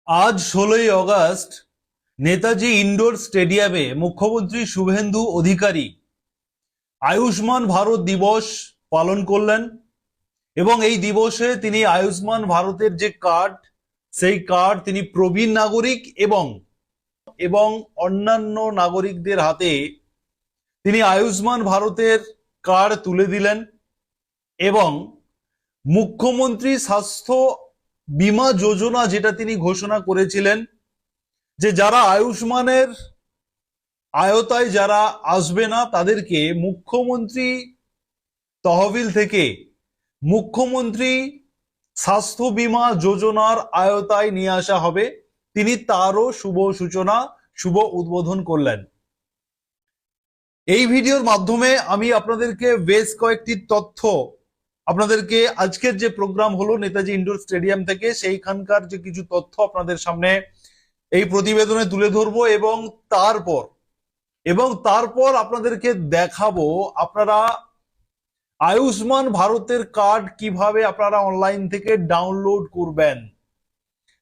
আজ 16ই August Netaji indoor স্টেডিয়ামে মুখ্যমন্ত্রী শুভেন্দু অধিকারী আয়ুষ্মান ভারত দিবস পালন করলেন এবং এই দিবসে তিনি আয়ুষ্মান ভারতের যে কার্ড সেই কার্ড তিনি প্রবীণ নাগরিক এবং এবং অন্যান্য নাগরিকদের হাতে তিনি আয়ুষ্মান ভারতের কার্ড তুলে দিলেন এবং মুখ্যমন্ত্রী স্বাস্থ্য বীমা যোজনা যেটা তিনি ঘোষণা করেছিলেন যে যারা আয়ুষ্মানের আয়তায় যারা আসবে না তাদেরকে মুখ্যমন্ত্রী তহবিল থেকে মুখ্যমন্ত্রী স্বাস্থ্য বীমা যোজনার আয়তায় নিয়ে আসা হবে। তিনি তারও শুভ সূচনা শুভ উদ্বোধন করলেন। এই ভিডিওর মাধ্যমে আমি আপনাদেরকে বেশ কয়েকটি তথ্য আপনাদেরকে আজকের যে প্রোগ্রাম হলো নেতাজি ইন্ডোর স্টেডিয়াম থেকে সেইখানকার যে কিছু তথ্য আপনাদের সামনে এই প্রতিবেদনে তুলে ধরবো এবং তারপর আপনাদেরকে দেখাবো আপনারা আয়ুষ্মান ভারতের কার্ড কিভাবে আপনারা অনলাইন থেকে ডাউনলোড করবেন।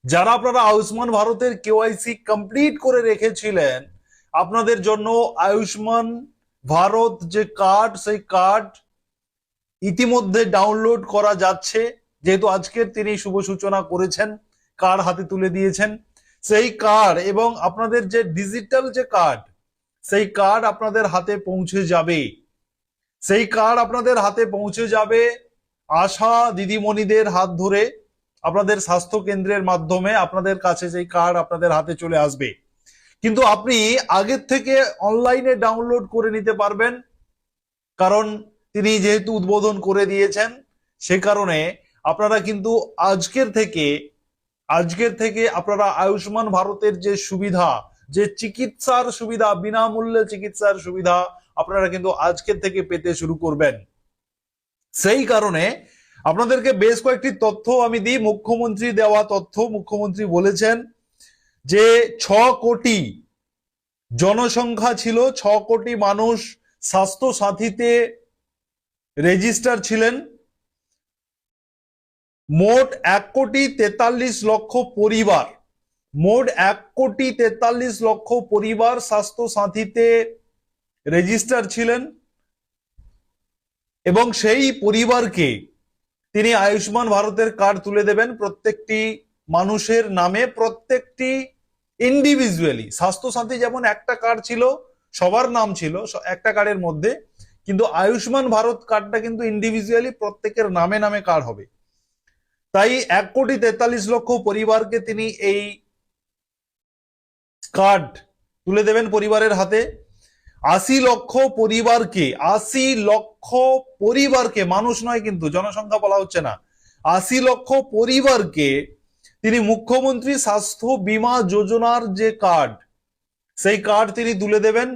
যারা আপনারা আয়ুষ্মান ভারতের কেওয়াইসি কমপ্লিট করে রেখেছিলেন আপনাদের জন্য আয়ুষ্মান ভারত যে কার্ড সেই কার্ড ইতিমধ্যে ডাউনলোড করা যাচ্ছে, যেহেতু আজকের তিনি শুভ সূচনা করেছেন, কার্ড হাতে তুলে দিয়েছেন। সেই কার্ড এবং আপনাদের যে ডিজিটাল যে কার্ড সেই কার্ড আপনাদের হাতে পৌঁছে যাবে। সেই কার্ড আপনাদের হাতে পৌঁছে যাবে আশা দিদিমণিদের হাত ধরে আপনাদের স্বাস্থ্য কেন্দ্রের মাধ্যমে আপনাদের কাছে সেই কার্ড আপনাদের হাতে চলে আসবে। কিন্তু আপনি আগের থেকে অনলাইনে ডাউনলোড করে নিতে পারবেন, কারণ তিনি যেহেতু উদ্বোধন করে দিয়েছেন সে কারণে আপনারা কিন্তু আজকের থেকে আপনারা আয়ুষ্মান ভারতের যে সুবিধা, যে চিকিৎসার সুবিধা, বিনামূল্যে চিকিৎসার সুবিধা আপনারা কিন্তু আজকের থেকে পেতে শুরু করবেন। সেই কারণে আপনাদেরকে বেশ কয়েকটি তথ্য আমি দিই। মুখ্যমন্ত্রী দেওয়া তথ্য, মুখ্যমন্ত্রী বলেছেন যে 6 কোটি জনসংখ্যা ছিল, 6 কোটি মানুষ স্বাস্থ্য সাথীতে রেজিস্টার ছিলেন। মোট 1,43,00,000 পরিবার, মোট 1,43,00,000 পরিবার স্বাস্থ্য সাথীতে রেজিস্টার ছিলেন এবং সেই পরিবারকে তিনি আয়ুষ্মান ভারতের কার্ড তুলে দেবেন প্রত্যেকটি মানুষের নামে, প্রত্যেকটি ইন্ডিভিজুয়ালি। স্বাস্থ্য সাথী যেমন একটা কার্ড ছিল, সবার নাম ছিল একটা কার্ডের মধ্যে, কিন্তু আয়ুষ্মান ভারত কার্ডটা কিন্তু ইন্ডিভিজুয়ালি প্রত্যেকের নামে নামে কার্ড হবে। তাই 1,43,00,000 পরিবারকে তিনি এই কার্ড তুলে দেবেন পরিবারের হাতে। 80 লক্ষ পরিবারকে, মানুষ নয় কিন্তু, জনসংখ্যা বলা হচ্ছে না, 80 লক্ষ পরিবারকে তিনি মুখ্যমন্ত্রী স্বাস্থ্য বীমা যোজনার যে কার্ড সেই কার্ড তিনি তুলে দেবেন,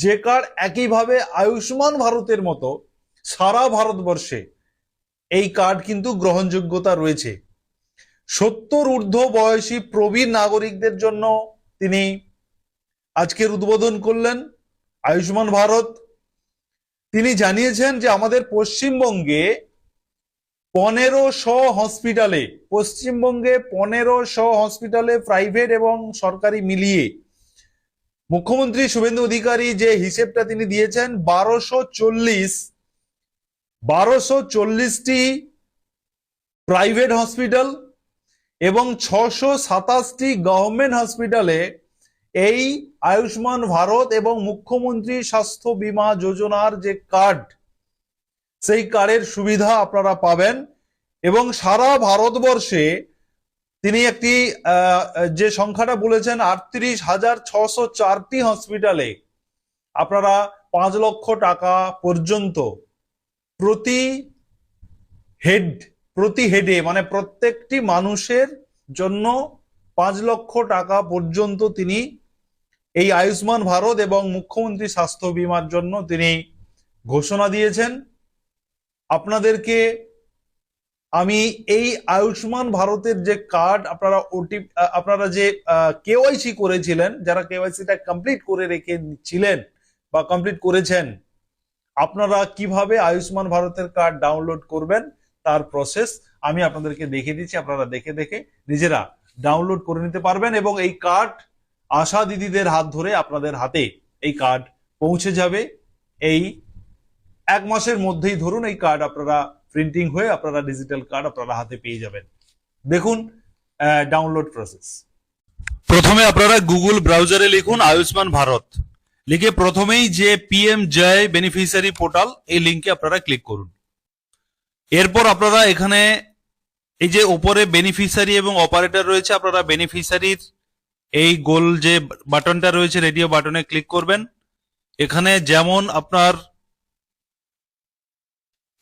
যে কার্ড একইভাবে আয়ুষ্মান ভারতের মতো সারা ভারতবর্ষে এই কার্ড কিন্তু গ্রহণযোগ্যতা রয়েছে। 70 ঊর্ধ্ব বয়সী প্রবীণ নাগরিকদের জন্য তিনি আজকের উদ্বোধন করলেন আয়ুষ্মান ভারত। তিনি জানিয়েছেন যে আমাদের পশ্চিমবঙ্গে 1500 হসপিটালে প্রাইভেট এবং সরকারি মিলিয়ে মুখ্যমন্ত্রী শুভেন্দু অধিকারী যে হিসেবটা তিনি দিয়েছেন 1240টি প্রাইভেট হসপিটাল এবং 627টি গভর্নমেন্ট হসপিটালে এই আয়ুষ্মান ভারত এবং মুখ্যমন্ত্রী স্বাস্থ্য বীমা যোজনার যে কার্ড সেই কার্ডের সুবিধা আপনারা পাবেন। এবং সারা ভারতবর্ষে তিনি একটি যে সংখ্যাটা বলেছেন 38,604টি হসপিটালে আপনারা 5 লক্ষ টাকা পর্যন্ত প্রতি হেডে মানে প্রত্যেকটি মানুষের জন্য 5 লক্ষ টাকা পর্যন্ত তিনি এই আয়ুষ্মান ভারত এবং মুখ্যমন্ত্রী স্বাস্থ্য বীমার জন্য তিনি ঘোষণা দিয়েছেন। আপনাদেরকে আমি এই আয়ুষ্মান ভারতের যে কার্ড আপনারা যে কেওয়াইসি করেছিলেন, যারা কেওয়াইসিটা কমপ্লিট করে রেখেছিলেন বা কমপ্লিট করেছেন, আপনারা কিভাবে আয়ুষ্মান ভারতের কার্ড ডাউনলোড করবেন তার প্রসেস আমি আপনাদেরকে দেখিয়ে দিচ্ছি। আপনারা দেখে নিজেরা ডাউনলোড করে নিতে পারবেন এবং এই কার্ড আশা দিদিদের হাত ধরে আপনাদের হাতে এই কার্ড পৌঁছে যাবে। এই 1 মাসের মধ্যেই ধরুন এই কার্ড আপনারা প্রিন্টিং হয়ে আপনারা ডিজিটাল কার্ড আপনারা হাতে পেয়ে যাবেন। দেখুন ডাউনলোড প্রসেস। প্রথমে আপনারা গুগল ব্রাউজারে লিখুন আয়ুষ্মান ভারত, লিখে প্রথমেই যে পিএম জয় বেনিফিশিয়ারি পোর্টাল এই লিঙ্কে আপনারা ক্লিক করুন। এরপর আপনারা এখানে এই যে উপরে বেনিফিশিয়ারি এবং অপারেটর রয়েছে, আপনারা বেনিফিশিয়ারির এই গোল যে বাটনটা রয়েছে রেডিও বাটনে ক্লিক করবেন। এখানে যেমন আপনার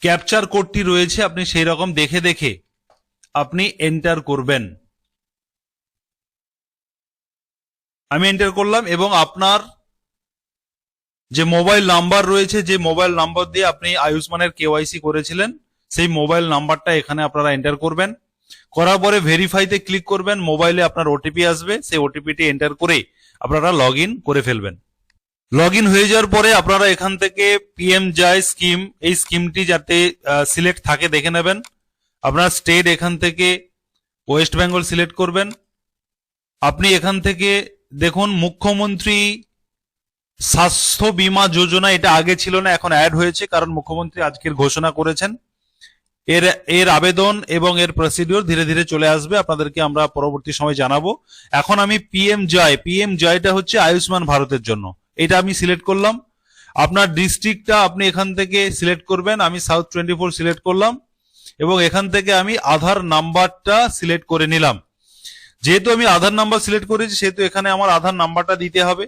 ক্যাপচার কোডটি রয়েছে আপনি সেই রকম দেখে দেখে আপনি এন্টার করবেন। আমি এন্টার করলাম এবং আপনার যে মোবাইল নাম্বার রয়েছে, যে মোবাইল নাম্বার দিয়ে আপনি আয়ুষ্মানের কেওয়াইসি করেছিলেন সেই মোবাইল নাম্বারটা এখানে আপনারা এন্টার করবেন। করার পরে ভেরিফাইতে ক্লিক করবেন, মোবাইলে আপনার ওটিপি আসবে, সেই ওটিপিটি এন্টার করে আপনারা লগ ইন করে ফেলবেন। লগ ইন হয়ে যাওয়ার পরে আপনারা এখান থেকে পিএম জয় স্কিম এই স্কিমটি যাতে সিলেক্ট থাকে দেখে নেবেন। আপনার স্টেট এখান থেকে ওয়েস্ট বেঙ্গল সিলেক্ট করবেন। আপনি এখান থেকে দেখুন মুখ্যমন্ত্রী স্বাস্থ্য বীমা যোজনা, এটা আগে ছিল না, এখন অ্যাড হয়েছে কারণ মুখ্যমন্ত্রী আজকের ঘোষণা করেছেন। এর আবেদন এবং এর প্রসিডিওর ধীরে ধীরে চলে আসবে, আপনাদেরকে আমরা পরবর্তী সময় জানাবো। এখন আমি পিএম জয়টা হচ্ছে আয়ুষ্মান ভারতের জন্য, এটা আমি সিলেক্ট করলাম। আপনার ডিস্ট্রিক্টটা আপনি এখান থেকে সিলেক্ট করবেন। আমি সাউথ 24 সিলেক্ট করলাম এবং এখান থেকে আমি আধার নাম্বারটা সিলেক্ট করে নিলাম। যেহেতু আমি আধার নাম্বার সিলেক্ট করেছি সেহেতু এখানে আমার আধার নাম্বারটা দিতে হবে।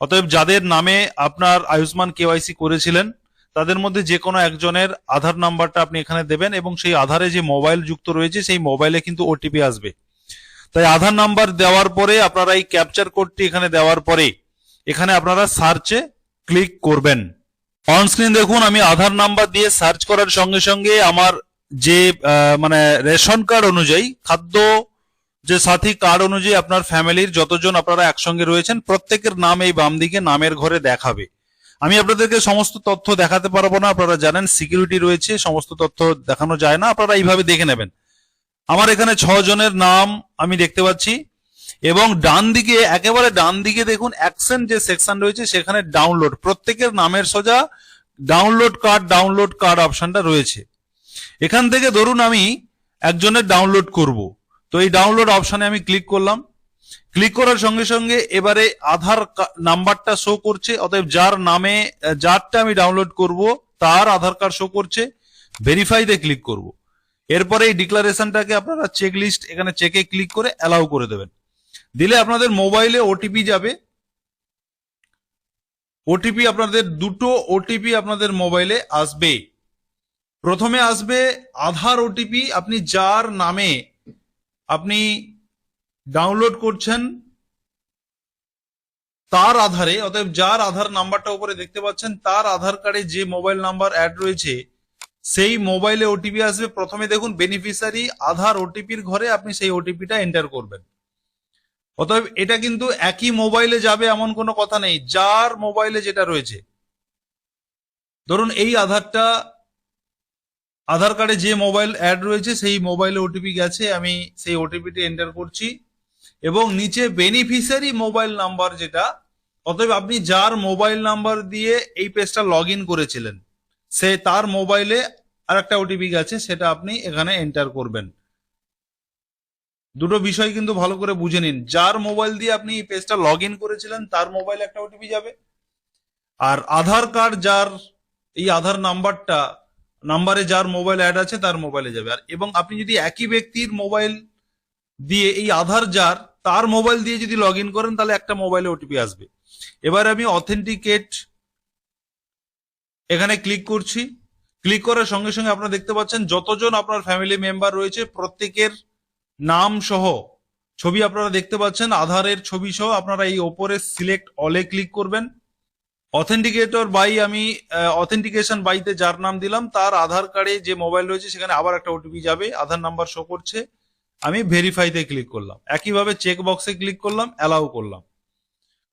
অতএব যাদের নামে আপনার আয়ুষ্মান কেওয়াইসি করেছিলেন তাদের মধ্যে যে কোনো একজনের আধার নাম্বারটা আপনি এখানে দেবেন এবং সেই আধারে যে মোবাইল যুক্ত রয়েছে সেই মোবাইলে কিন্তু ওটিপি আসবে। তাই আধার নাম্বার দেওয়ার পরে আপনারা এই ক্যাপচার কোডটি এখানে দেওয়ার পরে এখানে আপনারা সার্চে ক্লিক করবেন। অন স্ক্রিন দেখুন আমি আধার নাম্বার দিয়ে সার্চ করার সঙ্গে সঙ্গে আমার যে মানে রেশন কার্ড অনুযায়ী, খাদ্য যে সাথী কার্ড অনুযায়ী আপনার ফ্যামিলির যতজন আপনারা একসঙ্গে রয়েছেন প্রত্যেকের নাম এই বাম দিকে নামের ঘরে দেখাবে। আমি আপনাদেরকে সমস্ত তথ্য দেখাতে পারবো না, আপনারা জানেন সিকিউরিটি রয়েছে, সমস্ত তথ্য দেখানো যায় না, আপনারা এইভাবে দেখে নেবেন। আমার এখানে 6 জনের নাম আমি দেখতে পাচ্ছি এবং ডান দিকে, একেবারে ডান দিকে দেখুন অ্যাকশন যে সেকশন রয়েছে সেখানে ডাউনলোড, প্রত্যেকের নামের সোজা ডাউনলোড কার্ড অপশনটা রয়েছে। এখান থেকে ধরুন আমি একজনের ডাউনলোড করব, তো এই ডাউনলোড অপশনে আমি ক্লিক করলাম। ক্লিক করার সঙ্গে সঙ্গে এবারে আধার নাম্বারটা শো করছে, অতএব যার নামে যারটা আমি ডাউনলোড করব তার আধার কার্ড শো করছে। ভেরিফাইতে ক্লিক করব। এরপরে এই ডিক্লারেশনটাকে আপনারা চেক লিস্ট, এখানে চেকে ক্লিক করে অ্যালাউ করে দেবেন। দিলে আপনাদের মোবাইলে ওটিপি যাবে। ওটিপি আপনাদের দুটো ওটিপি আপনাদের মোবাইলে আসবে। প্রথমে আসবে আধার ওটিপি, আপনি যার নামে আপনি ডাউনলোড করছেন তার আধারে, অতএব যার আধার নাম্বারটা উপরে দেখতে পাচ্ছেন তার আধার কার্ডে যে মোবাইল নাম্বার অ্যাড রয়েছে সেই মোবাইলে ওটিপি আসবে। প্রথমে দেখুন বেনিফিশিয়ারি আধার ওটিপির ঘরে আপনি সেই ওটিপিটা এন্টার করবেন। অতএব এটা কিন্তু একই মোবাইলে যাবে এমন কোনো কথা নেই, যার মোবাইলে যেটা রয়েছে। ধরুন এই আধার কার্ডে যে মোবাইল অ্যাড রয়েছে সেই মোবাইলে ওটিপি গেছে, আমি সেই ওটিপিটি এন্টার করছি এবং নিচে বেনিফিশিয়ারি মোবাইল নাম্বার যেটা, অতএব আপনি যার মোবাইল নাম্বার দিয়ে এই পেজটা লগ ইন করেছিলেন সে তার মোবাইলে আরেকটা ওটিপি গেছে, সেটা আপনি এখানে এন্টার করবেন। দুটো বিষয় কিন্তু ভালো করে বুঝে নিন, যার মোবাইল দিয়ে আপনি এই পেজটা লগ ইন করেছিলেন তার মোবাইলে একটা ওটিপি যাবে, আর আধার কার্ড যার এই আধার নাম্বারে যার মোবাইল অ্যাড আছে তার মোবাইলে যাবে। আর এবং আপনি যদি একই ব্যক্তির মোবাইল দিয়ে এই আধার যার তার মোবাইল দিয়ে যদি লগ ইন করেন তাহলে একটা মোবাইলে ওটিপি আসবে। এবার আমি অথেন্টিকেট এখানে ক্লিক করছি। ক্লিক করার সঙ্গে সঙ্গে আপনারা দেখতে পাচ্ছেন যতজন আপনার ফ্যামিলি মেম্বার রয়েছে প্রত্যেকের নাম সহ ছবি আপনারা দেখতে পাচ্ছেন, আধারের ছবি সহ। আপনারা এই ওপরে সিলেক্ট অলে ক্লিক করবেন। অথেন্টিকেটর বাই, আমি অথেন্টিকেশন বাইতে যার নাম দিলাম তার আধার কার্ডে যে মোবাইল রয়েছে সেখানে আবার একটা ওটিপি যাবে, আধার নাম্বার শো করছে। আমি ভেরিফাইতে ক্লিক করলাম, একইভাবে চেক বক্সে ক্লিক করলাম, অ্যালাউ করলাম।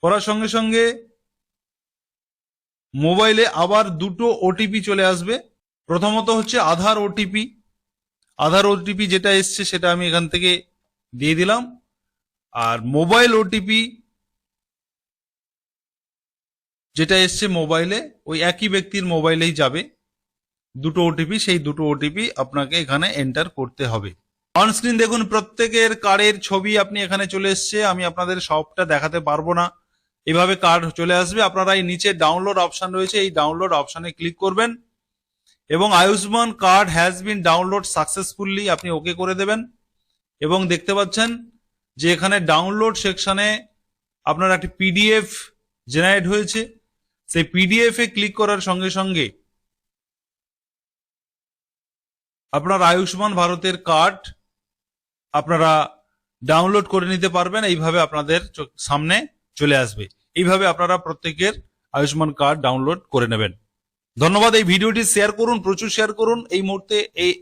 করার সঙ্গে সঙ্গে মোবাইলে আবার দুটো ওটিপি চলে আসবে। প্রথমত হচ্ছে আধার ওটিপি যেটা এসছে সেটা আমি এখান থেকে দিয়ে দিলাম। আর মোবাইল ওটিপি যেটা এসছে মোবাইলে, ওই একই ব্যক্তির মোবাইলেই যাবে দুটো ওটিপি, সেই দুটো ওটিপি আপনাকে এখানে এন্টার করতে হবে। অন স্ক্রিন দেখুন প্রত্যেকের কার্ডের ছবি আপনি এখানে চলে এসছে, আমি আপনাদের সবটা দেখাতে পারবো না। এভাবে কার্ড চলে আসবে, আপনারা এই নিচে ডাউনলোড অপশন রয়েছে, এই ডাউনলোড অপশনে ক্লিক করবেন এবং Ayushman card has been download successfully আপনি ওকে করে দেবেন। এবং দেখতে পাচ্ছেন যে এখানে ডাউনলোড সেকশনে আপনার একটি পিডিএফ জেনারেট হয়েছে, সেই পিডিএফ এ ক্লিক করার সঙ্গে সঙ্গে আপনার আয়ুষ্মান ভারতের কার্ড আপনারা ডাউনলোড করে নিতে পারবেন। এইভাবে আপনাদের সামনে চলে আসবে, এইভাবে আপনারা প্রত্যেকের আয়ুষ্মান কার্ড ডাউনলোড করে নেবেন। ধন্যবাদ। এই ভিডিওটি শেয়ার করুন, প্রচুর শেয়ার করুন। এই মুহূর্তে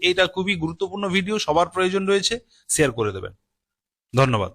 এইটা খুবই গুরুত্বপূর্ণ ভিডিও, সবার প্রয়োজন রয়েছে, শেয়ার করে দেবেন। ধন্যবাদ।